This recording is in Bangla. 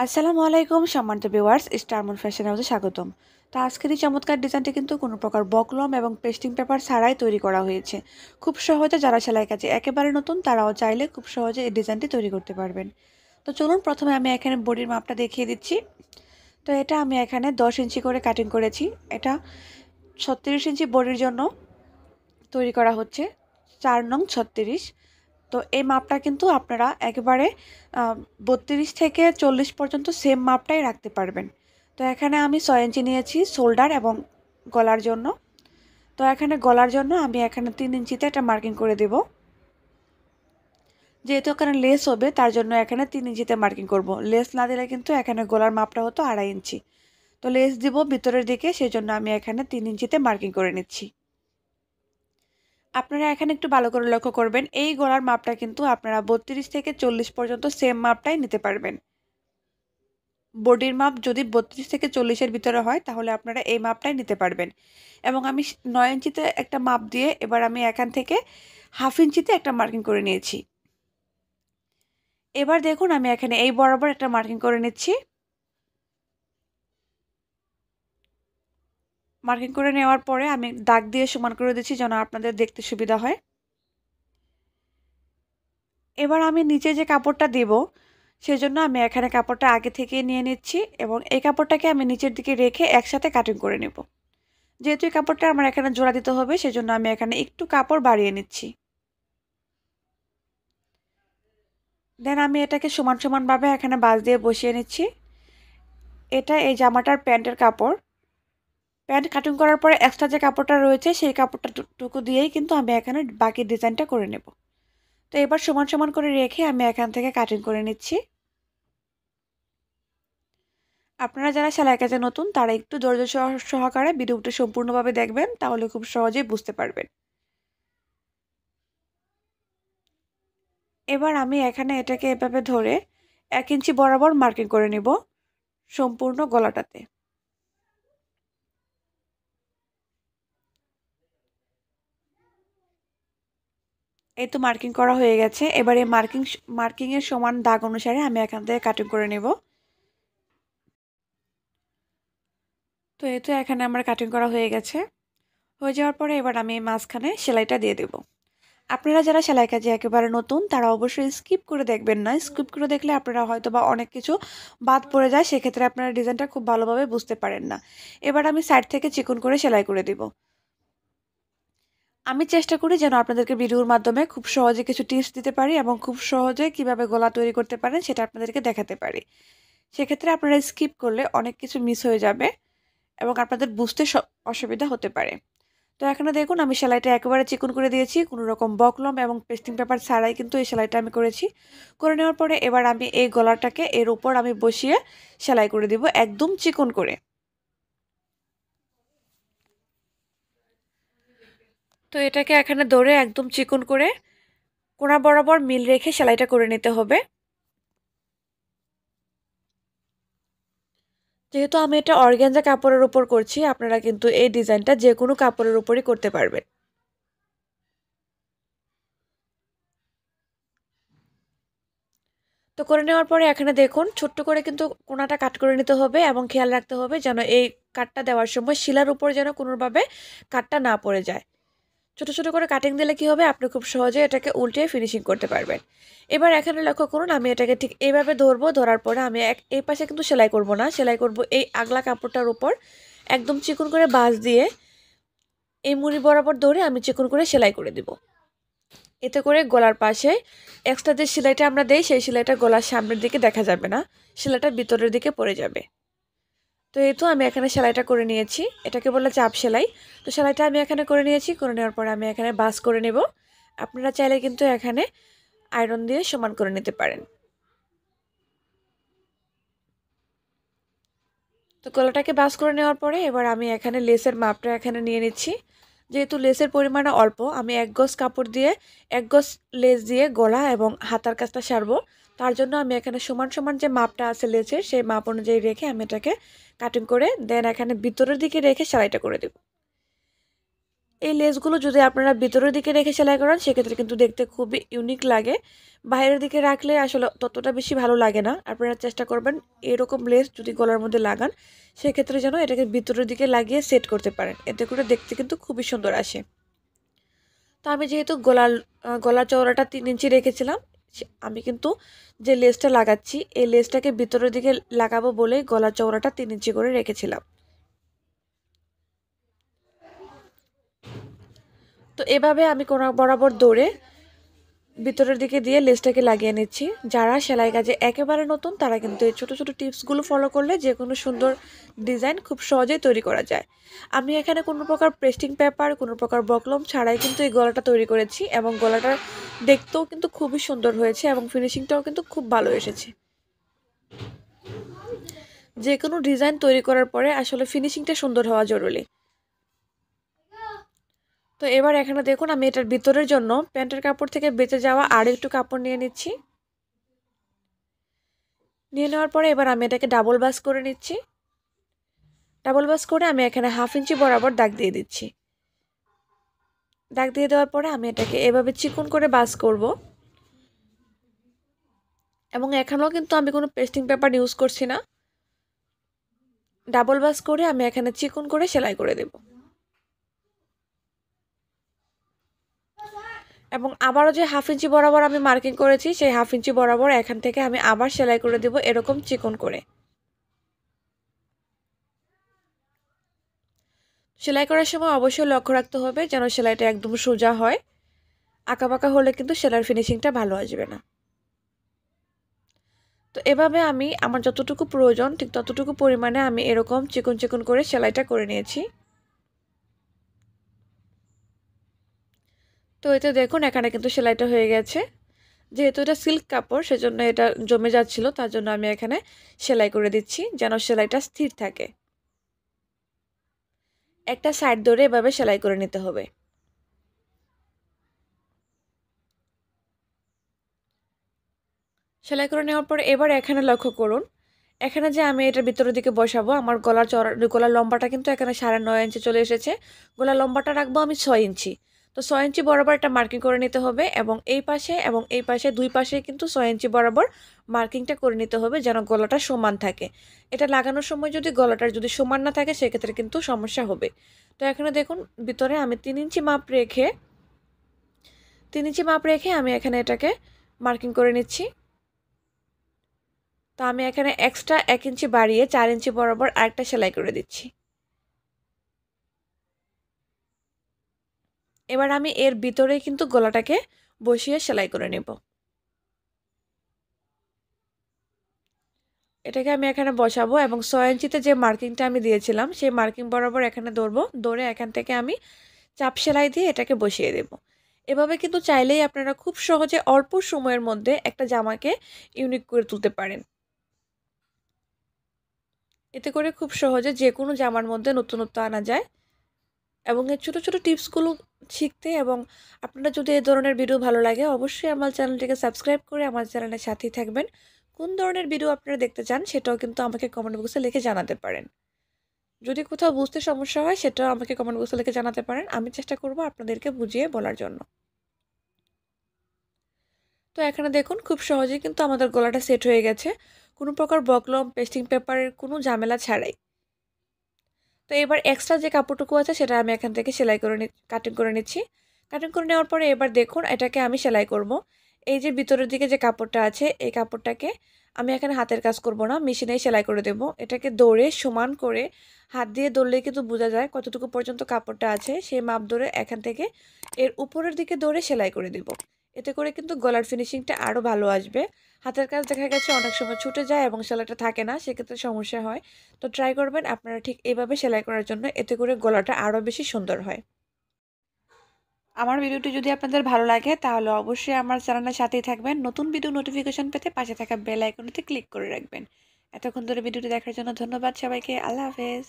আসসালামু আলাইকুম সম্মানিত ভিউয়ার্স, স্টারমুন ফ্যাশন হাউসে স্বাগতম। তো আজকের এই চমৎকার ডিজাইনটি কিন্তু কোনো প্রকার বকলম এবং পেস্টিং পেপার ছাড়াই তৈরি করা হয়েছে। খুব সহজে যারা সেলাই কাজে একেবারে নতুন তারাও চাইলে খুব সহজে এই ডিজাইনটি তৈরি করতে পারবেন। তো চলুন প্রথমে আমি এখানে বডির মাপটা দেখিয়ে দিচ্ছি। তো এটা আমি এখানে 10 ইঞ্চি করে কাটিং করেছি। এটা 36 ইঞ্চি বডির জন্য তৈরি করা হচ্ছে, 4 নং 36। তো এই মাপটা কিন্তু আপনারা একেবারে 32 থেকে 40 পর্যন্ত সেম মাপটাই রাখতে পারবেন। তো এখানে আমি 6 ইঞ্চি নিয়েছি শোল্ডার এবং গলার জন্য। তো এখানে গলার জন্য আমি এখানে 3 ইঞ্চিতে একটা মার্কিং করে দেব। যেহেতু এখানে লেস হবে তার জন্য এখানে 3 ইঞ্চিতে মার্কিং করব। লেস না দিলে কিন্তু এখানে গলার মাপটা হতো 2.5 ইঞ্চি। তো লেস দিব ভিতরের দিকে, সেজন্য আমি এখানে 3 ইঞ্চিতে মার্কিং করে নিচ্ছি। আপনারা এখানে একটু ভালো করে লক্ষ্য করবেন, এই গলার মাপটা কিন্তু আপনারা 32 থেকে 40 পর্যন্ত সেম মাপটাই নিতে পারবেন। বডির মাপ যদি 32 থেকে 40-এর ভিতরে হয় তাহলে আপনারা এই মাপটাই নিতে পারবেন। এবং আমি 9 ইঞ্চিতে একটা মাপ দিয়ে এবার আমি এখান থেকে হাফ ইঞ্চিতে একটা মার্কিং করে নিয়েছি। এবার দেখুন আমি এখানে এই বরাবর একটা মার্কিং করে নিচ্ছি। মার্কিং করে নেওয়ার পরে আমি দাগ দিয়ে সমান করে দিচ্ছি যেন আপনাদের দেখতে সুবিধা হয়। এবার আমি নিচে যে কাপড়টা দেব সেজন্য আমি এখানে কাপড়টা আগে থেকে নিয়ে নিচ্ছি এবং এই কাপড়টাকে আমি নিচের দিকে রেখে একসাথে কাটিং করে নেব। যেহেতু এই কাপড়টা আমার এখানে জোড়া দিতে হবে সেজন্য আমি এখানে একটু কাপড় বাড়িয়ে নিচ্ছি। দেন আমি এটাকে সমান সমানভাবে এখানে বাঁশ দিয়ে বসিয়ে নিচ্ছি। এটা এই জামাটার প্যান্টের কাপড়। প্যান্ট কাটিং করার পরে এক্সট্রা যে কাপড়টা রয়েছে সেই কাপড়টা টুকু দিয়েই কিন্তু আমি এখানে বাকি ডিজাইনটা করে নেব। তো এবার সমান সমান করে রেখে আমি এখান থেকে কাটিং করে নিচ্ছি। আপনারা যারা সেলাই কাজে নতুন তারা একটু ধৈর্য সহকারে ভিডিওটি সম্পূর্ণভাবে দেখবেন, তাহলে খুব সহজেই বুঝতে পারবেন। এবার আমি এখানে এটাকে এভাবে ধরে 1 ইঞ্চি বরাবর মার্কিং করে নিব সম্পূর্ণ গলাটাতে। এই তো মার্কিং করা হয়ে গেছে। এবার এই মার্কিং এর সমান দাগ অনুসারে আমি এখান থেকে কাটিং করে নেব। তো এই তো এখানে আমার কাটিং করা হয়ে গেছে। হয়ে যাওয়ার পরে এবার আমি মাঝখানে সেলাইটা দিয়ে দেব। আপনারা যারা সেলাই কাজে একেবারে নতুন তারা অবশ্যই স্কিপ করে দেখবেন না। স্কিপ করে দেখলে আপনারা হয়তোবা অনেক কিছু বাদ পড়ে যায়, সেক্ষেত্রে আপনারা ডিজাইনটা খুব ভালোভাবে বুঝতে পারেন না। এবার আমি সাইড থেকে চিকন করে সেলাই করে দেব। আমি চেষ্টা করি যেন আপনাদেরকে ভিডিওর মাধ্যমে খুব সহজে কিছু টিপস দিতে পারি এবং খুব সহজে কিভাবে গলা তৈরি করতে পারেন সেটা আপনাদেরকে দেখাতে পারি। সেক্ষেত্রে আপনারা স্কিপ করলে অনেক কিছু মিস হয়ে যাবে এবং আপনাদের বুঝতে অসুবিধা হতে পারে। তো এখানে দেখুন আমি সেলাইটা একেবারে চিকন করে দিয়েছি, কোনো রকম বকলম এবং পেস্টিং পেপার ছাড়াই কিন্তু এই সেলাইটা আমি করেছি। করে নেওয়ার পরে এবার আমি এই গলাটাকে এর উপর আমি বসিয়ে সেলাই করে দিব একদম চিকন করে। তো এটাকে এখানে ধরে একদম চিকন করে কোণা বরাবর মিল রেখে সেলাইটা করে নিতে হবে। যেহেতু আমি এটা অর্গানজা কাপড়ের উপর করছি, আপনারা কিন্তু এই ডিজাইনটা যে কোনো কাপড়ের উপরই করতে পারবেন। তো করে নেওয়ার পরে এখানে দেখুন ছোট্ট করে কিন্তু কোণাটা কাট করে নিতে হবে এবং খেয়াল রাখতে হবে যেন এই কাটটা দেওয়ার সময় শিলার উপর যেন কোনোভাবে কাটটা না পড়ে যায়। ছোট ছোট করে কাটিং দিলে কি হবে, আপনি খুব সহজে এটাকে উল্টে ফিনিশিং করতে পারবেন। এবার এখানে লক্ষ্য করুন আমি এটাকে ঠিক এইভাবে ধরবো, ধরার পরে আমি এই পাশে কিন্তু সেলাই করব না, সেলাই করব এই আগলা কাপড়টার উপর একদম চিকন করে বাঁশ দিয়ে এই মুড়ি বরাবর ধরে আমি চিকন করে সেলাই করে দিব। এতে করে গলার পাশে এক্সট্রা যে সেলাইটা আমরা দেই সেই সেলাইটা গলার সামনের দিকে দেখা যাবে না, সেলাইটা ভিতরের দিকে পড়ে যাবে। তো এই তো আমি এখানে সেলাইটা করে নিয়েছি, এটাকে বলে চাপ সেলাই। তো সেলাইটা আমি এখানে করে নিয়েছি, করে নেওয়ার পরে আমি এখানে বাস করে নেব। আপনারা চাইলে কিন্তু এখানে আয়রন দিয়ে সমান করে নিতে পারেন। তো গলাটাকে বাস করে নেওয়ার পরে এবার আমি এখানে লেসের মাপটা এখানে নিয়ে নিচ্ছি। যেহেতু লেসের পরিমাণ অল্প, আমি 1 গজ কাপড় দিয়ে 1 গজ লেস দিয়ে গলা এবং হাতার কাজটা সারবো। তার জন্য আমি এখানে সমান সমান যে মাপটা আছে লেসের সেই মাপ অনুযায়ী রেখে আমি এটাকে কাটিং করে দেন এখানে ভিতরের দিকে রেখে সেলাইটা করে দেব। এই লেসগুলো যদি আপনারা ভিতরের দিকে রেখে সেলাই করেন সেক্ষেত্রে কিন্তু দেখতে খুবই ইউনিক লাগে। বাইরের দিকে রাখলে আসলে ততটা বেশি ভালো লাগে না। আপনারা চেষ্টা করবেন এরকম লেস যদি গলার মধ্যে লাগান সেক্ষেত্রে যেন এটাকে ভিতরের দিকে লাগিয়ে সেট করতে পারেন। এতে করে দেখতে কিন্তু খুবই সুন্দর আসে। তো আমি যেহেতু গলার চওড়াটা 3 ইঞ্চি রেখেছিলাম, আমি কিন্তু যে লেসটা লাগাচ্ছি এই লেসটাকে ভিতরের দিকে লাগাবো বলেই গলার চওড়াটা 3 ইঞ্চি করে রেখেছিলাম। তো এভাবে আমি কোনা বরাবর দৌড়ে ভিতরের দিকে দিয়ে লেসটাকে লাগিয়ে নিচ্ছি। যারা সেলাই কাজে একেবারে নতুন তারা কিন্তু এই ছোটো ছোটো টিপসগুলো ফলো করলে যে কোনো সুন্দর ডিজাইন খুব সহজেই তৈরি করা যায়। আমি এখানে কোনো প্রকার পেস্টিং পেপার, কোনো প্রকার বকলম ছাড়াই কিন্তু এই গলাটা তৈরি করেছি এবং গলাটা দেখতেও কিন্তু খুবই সুন্দর হয়েছে এবং ফিনিশিংটাও কিন্তু খুব ভালো এসেছে। যে কোনো ডিজাইন তৈরি করার পরে আসলে ফিনিশিংটা সুন্দর হওয়া জরুরি। তো এবার এখানে দেখুন আমি এটার ভিতরের জন্য প্যান্টের কাপড় থেকে বেঁচে যাওয়া আর একটু কাপড় নিয়ে নিচ্ছি। নিয়ে নেওয়ার পরে এবার আমি এটাকে ডাবল বাস করে নিচ্ছি। ডাবল বাস করে আমি এখানে 1/2 ইঞ্চি বরাবর দাগ দিয়ে দিচ্ছি। দাগ দিয়ে দেওয়ার পরে আমি এটাকে এভাবে চিকন করে বাস করব এবং এখানেও কিন্তু আমি কোনো পেস্টিং পেপার ইউজ করছি না। ডাবল বাস করে আমি এখানে চিকন করে সেলাই করে দেব এবং আবারও যে 1/2 ইঞ্চি বরাবর আমি মার্কিং করেছি সেই 1/2 ইঞ্চি বরাবর এখান থেকে আমি আবার সেলাই করে দেব এরকম চিকন করে। সেলাই করার সময় অবশ্যই লক্ষ্য রাখতে হবে যেন সেলাইটা একদম সোজা হয়। আঁকাবাঁকা হলে কিন্তু সেলাইয়ের ফিনিশিংটা ভালো আসবে না। তো এভাবে আমি আমার যতটুকু প্রয়োজন ঠিক ততটুকু পরিমাণে আমি এরকম চিকন চিকন করে সেলাইটা করে নিয়েছি। তো এতে দেখুন এখানে কিন্তু সেলাইটা হয়ে গেছে। যেহেতু এটা সিল্ক কাপড় সেজন্য এটা জমে যাচ্ছিল, তার জন্য আমি এখানে সেলাই করে দিচ্ছি যেন সেলাইটা স্থির থাকে। একটা সাইড ধরে এভাবে সেলাই করে নিতে হবে। সেলাই করে নেওয়ার পর এবার এখানে লক্ষ্য করুন, এখানে যে আমি এটার ভিতরের দিকে বসাবো আমার গলার লম্বাটা কিন্তু এখানে 9.5 ইঞ্চি চলে এসেছে। গলার লম্বাটা রাখবো আমি 6 ইঞ্চি। তো 6 ইঞ্চি বরাবর একটা মার্কিং করে নিতে হবে এবং এই পাশে দুই পাশে কিন্তু 6 ইঞ্চি বরাবর মার্কিংটা করে নিতে হবে যেন গলাটা সমান থাকে। এটা লাগানোর সময় যদি গলাটার যদি সমান না থাকে সেক্ষেত্রে কিন্তু সমস্যা হবে। তো এখানে দেখুন ভিতরে আমি 3 ইঞ্চি মাপ রেখে আমি এখানে এটাকে মার্কিং করে নিচ্ছি। তো আমি এখানে এক্সট্রা 1 ইঞ্চি বাড়িয়ে 4 ইঞ্চি বরাবর আরেকটা সেলাই করে দিচ্ছি। এবার আমি এর ভিতরেই কিন্তু গলাটাকে বসিয়ে সেলাই করে নেব। এটাকে আমি এখানে বসাবো এবং 6 ইঞ্চিতে যে মার্কিংটা আমি দিয়েছিলাম সেই মার্কিং বরাবর এখানে ধরে এখান থেকে আমি চাপ সেলাই দিয়ে এটাকে বসিয়ে দেব। এভাবে কিন্তু চাইলেই আপনারা খুব সহজে অল্প সময়ের মধ্যে একটা জামাকে ইউনিক করে তুলতে পারেন। এতে করে খুব সহজে যে কোনো জামার মধ্যে নতুনত্ব আনা যায় এবং এই ছোটো ছোটো টিপসগুলো শিখতে এবং আপনারা যদি এই ধরনের ভিডিও ভালো লাগে অবশ্যই আমার চ্যানেলটিকে সাবস্ক্রাইব করে আমার চ্যানেলের সাথেই থাকবেন। কোন ধরনের ভিডিও আপনারা দেখতে চান সেটাও কিন্তু আমাকে কমেন্ট বক্সে লিখে জানাতে পারেন। যদি কোথাও বুঝতে সমস্যা হয় সেটাও আমাকে কমেন্ট বক্সে লিখে জানাতে পারেন, আমি চেষ্টা করব আপনাদেরকে বুঝিয়ে বলার জন্য। তো এখানে দেখুন খুব সহজেই কিন্তু আমাদের গলাটা সেট হয়ে গেছে, কোনো প্রকার বকলম পেস্টিং পেপারের কোনো ঝামেলা ছাড়াই। তো এবার এক্সট্রা যে কাপড়টুকু আছে সেটা আমি এখান থেকে কাটিং করে নিচ্ছি। কাটিং করে নেওয়ার পরে এবার দেখুন এটাকে আমি সেলাই করব। এই যে ভিতরের দিকে যে কাপড়টা আছে এই কাপড়টাকে আমি এখানে হাতের কাজ করব না, মেশিনেই সেলাই করে দেব। এটাকে দৌড়ে সমান করে হাত দিয়ে দৌড়লেই কিন্তু বোঝা যায় কতটুকু পর্যন্ত কাপড়টা আছে, সেই মাপ ধরে এখান থেকে এর উপরের দিকে দৌড়ে সেলাই করে দেব। এতে করে কিন্তু গলার ফিনিশিংটা আরও ভালো আসবে। হাতের কাজ দেখা গেছে অনেক সময় ছুটে যায় এবং সেলাইটা থাকে না, সেক্ষেত্রে সমস্যা হয়। তো ট্রাই করবেন আপনারা ঠিক এইভাবে সেলাই করার জন্য, এতে করে গলাটা আরও বেশি সুন্দর হয়। আমার ভিডিওটি যদি আপনাদের ভালো লাগে তাহলে অবশ্যই আমার চ্যানেলের সাথেই থাকবেন। নতুন ভিডিও নোটিফিকেশন পেতে পাশে থাকা বেল আইকনটিতে ক্লিক করে রাখবেন। এতক্ষণ ধরে ভিডিওটি দেখার জন্য ধন্যবাদ সবাইকে। আল্লাহ হাফেজ।